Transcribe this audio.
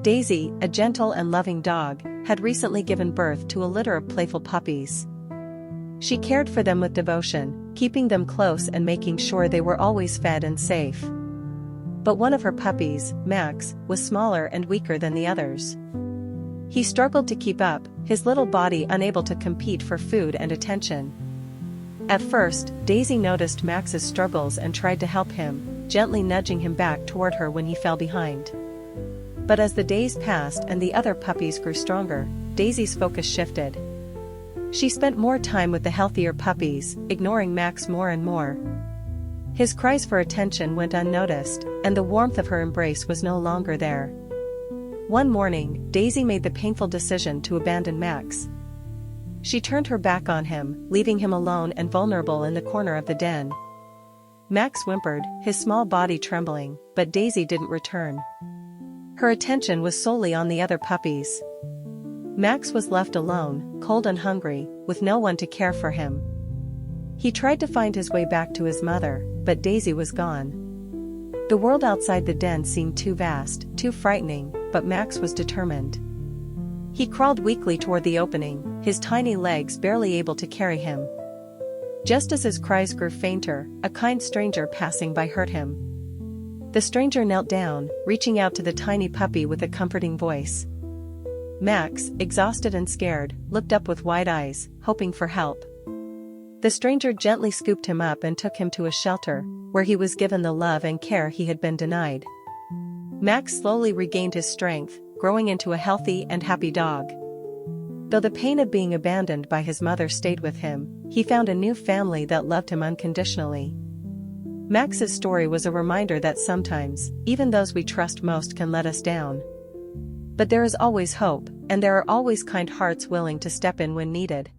Daisy, a gentle and loving dog, had recently given birth to a litter of playful puppies. She cared for them with devotion, keeping them close and making sure they were always fed and safe. But one of her puppies, Max, was smaller and weaker than the others. He struggled to keep up, his little body unable to compete for food and attention. At first, Daisy noticed Max's struggles and tried to help him, gently nudging him back toward her when he fell behind. But as the days passed and the other puppies grew stronger, Daisy's focus shifted. She spent more time with the healthier puppies, ignoring Max more and more. His cries for attention went unnoticed, and the warmth of her embrace was no longer there. One morning, Daisy made the painful decision to abandon Max. She turned her back on him, leaving him alone and vulnerable in the corner of the den. Max whimpered, his small body trembling, but Daisy didn't return. Her attention was solely on the other puppies. Max was left alone, cold and hungry, with no one to care for him. He tried to find his way back to his mother, but Daisy was gone. The world outside the den seemed too vast, too frightening, but Max was determined. He crawled weakly toward the opening, his tiny legs barely able to carry him. Just as his cries grew fainter, a kind stranger passing by heard him. The stranger knelt down, reaching out to the tiny puppy with a comforting voice. Max, exhausted and scared, looked up with wide eyes, hoping for help. The stranger gently scooped him up and took him to a shelter, where he was given the love and care he had been denied. Max slowly regained his strength, growing into a healthy and happy dog. Though the pain of being abandoned by his mother stayed with him, he found a new family that loved him unconditionally. Max's story was a reminder that sometimes, even those we trust most can let us down. But there is always hope, and there are always kind hearts willing to step in when needed.